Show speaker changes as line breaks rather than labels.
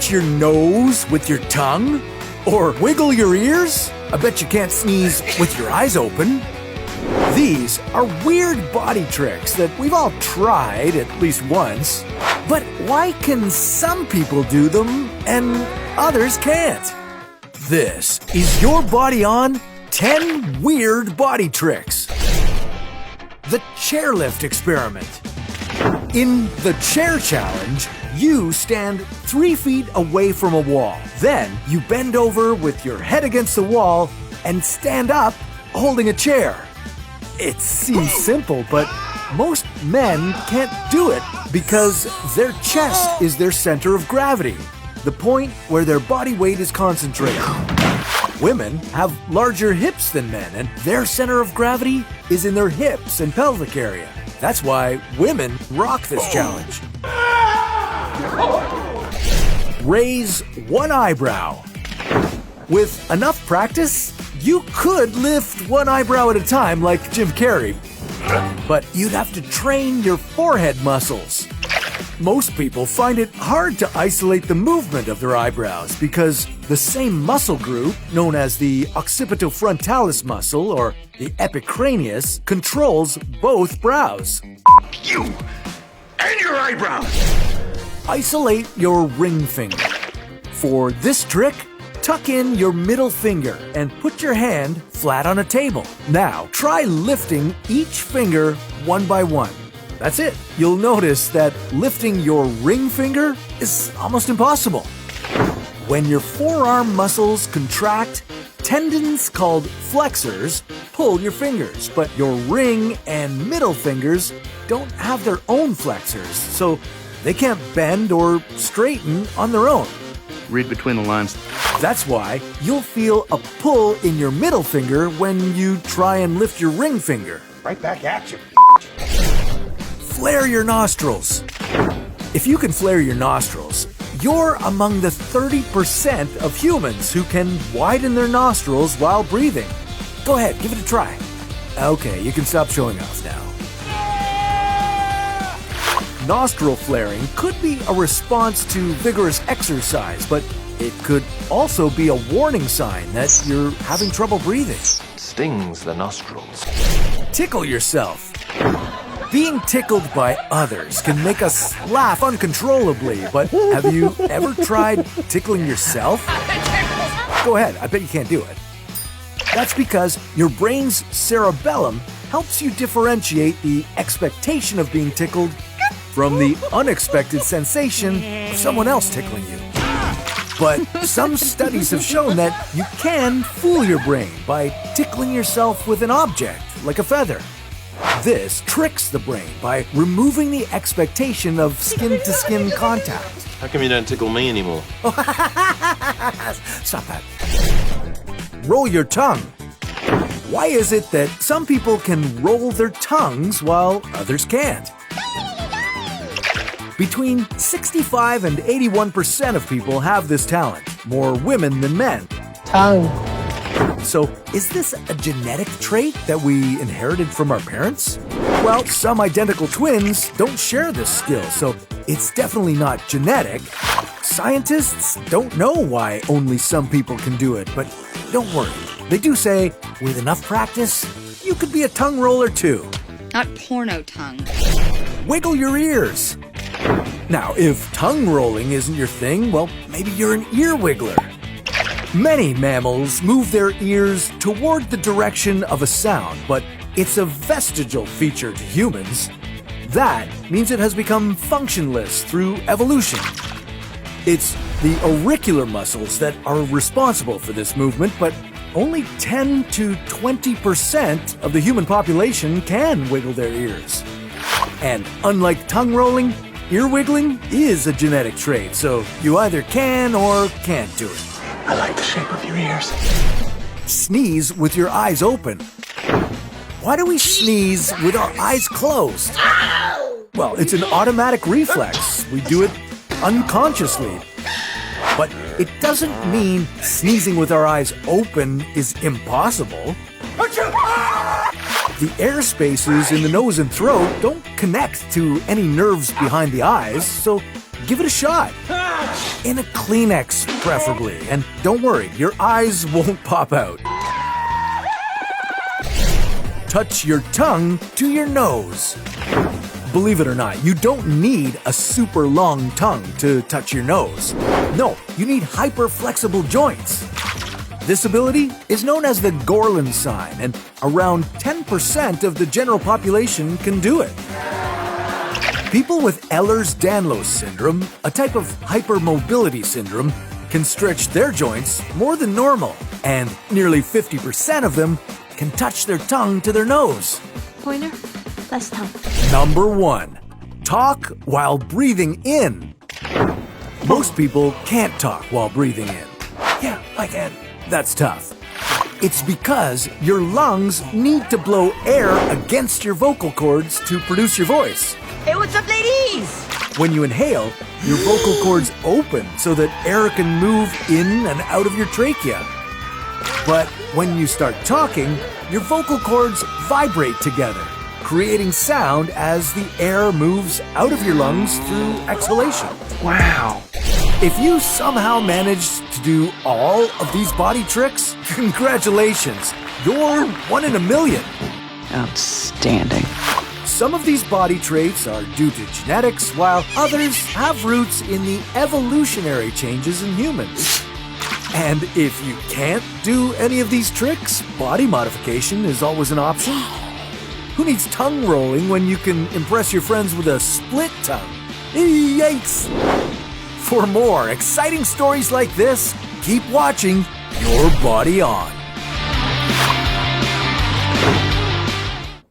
touch your nose with your tongue? Or wiggle your ears? I bet you can't sneeze with your eyes open. These are weird body tricks that we've all tried at least once. But why can some people do them and others can't? This is your body on 10 weird body tricks. The chairlift experiment. In the chair challenge, you stand 3 feet away from a wall. Then you bend over with your head against the wall and stand up holding a chair. It seems simple, but most men can't do it because their chest is their center of gravity, the point where their body weight is concentrated. Women have larger hips than men, and their center of gravity is in their hips and pelvic area. That's why women rock this challenge. Raise one eyebrow. With enough practice, you could lift one eyebrow at a time like Jim Carrey, but you'd have to train your forehead muscles. Most people find it hard to isolate the movement of their eyebrows because the same muscle group, known as the occipitofrontalis muscle or the epicranius, controls both brows.
You and your eyebrows!
Isolate your ring finger. For this trick, tuck in your middle finger and put your hand flat on a table. Now, try lifting each finger one by one. That's it. You'll notice that lifting your ring finger is almost impossible. When your forearm muscles contract, tendons called flexors pull your fingers, but your ring and middle fingers don't have their own flexors, so they can't bend or straighten on their own.
Read between the lines.
That's why you'll feel a pull in your middle finger when you try and lift your ring finger.
Right back at you.
Flare your nostrils. If you can flare your nostrils, you're among the 30% of humans who can widen their nostrils while breathing. Go ahead, give it a try. Okay, you can stop showing off now. Nostril flaring could be a response to vigorous exercise, but it could also be a warning sign that you're having trouble breathing.
Stings the nostrils.
Tickle yourself. Being tickled by others can make us laugh uncontrollably, but have you ever tried tickling yourself? Go ahead, I bet you can't do it. That's because your brain's cerebellum helps you differentiate the expectation of being tickled from the unexpected sensation of someone else tickling you. But some studies have shown that you can fool your brain by tickling yourself with an object, like a feather. This tricks the brain by removing the expectation of skin-to-skin contact.
How come you don't tickle me anymore?
Stop that. Roll your tongue. Why is it that some people can roll their tongues while others can't? Between 65 and 81% of people have this talent, more women than men.
Tongue.
So, is this a genetic trait that we inherited from our parents? Well, some identical twins don't share this skill, so it's definitely not genetic. Scientists don't know why only some people can do it, but don't worry. They do say, with enough practice, you could be a tongue roller too.
Not porno tongue.
Wiggle your ears. Now, if tongue rolling isn't your thing, well, maybe you're an ear wiggler. Many mammals move their ears toward the direction of a sound, but it's a vestigial feature to humans. That means it has become functionless through evolution. It's the auricular muscles that are responsible for this movement, but only 10 to 20% of the human population can wiggle their ears. And unlike tongue rolling, ear wiggling is a genetic trait, so you either can or can't do it.
I like the shape of your ears.
Sneeze with your eyes open. Why do we sneeze with our eyes closed? Well, it's an automatic reflex. We do it unconsciously. But it doesn't mean sneezing with our eyes open is impossible. The air spaces in the nose and throat don't connect to any nerves behind the eyes, so give it a shot. In a Kleenex, preferably. And don't worry, your eyes won't pop out. Touch your tongue to your nose. Believe it or not, you don't need a super long tongue to touch your nose. No, you need hyper-flexible joints. This ability is known as the Gorlin sign, and around 10% of the general population can do it. People with Ehlers-Danlos syndrome, a type of hypermobility syndrome, can stretch their joints more than normal, and nearly 50% of them can touch their tongue to their nose.
Pointer, less tongue.
Number 1. Talk while breathing in. Most people can't talk while breathing in. Yeah, I can. That's tough. It's because your lungs need to blow air against your vocal cords to produce your voice.
Hey, what's up, ladies?
When you inhale, your vocal cords open so that air can move in and out of your trachea. But when you start talking, your vocal cords vibrate together, creating sound as the air moves out of your lungs through exhalation.
Wow.
If you somehow managed to do all of these body tricks, congratulations! You're 1 in a million.
Outstanding.
Some of these body traits are due to genetics, while others have roots in the evolutionary changes in humans. And if you can't do any of these tricks, body modification is always an option. Who needs tongue rolling when you can impress your friends with a split tongue? Yikes! For more exciting stories like this, keep watching Your Body On.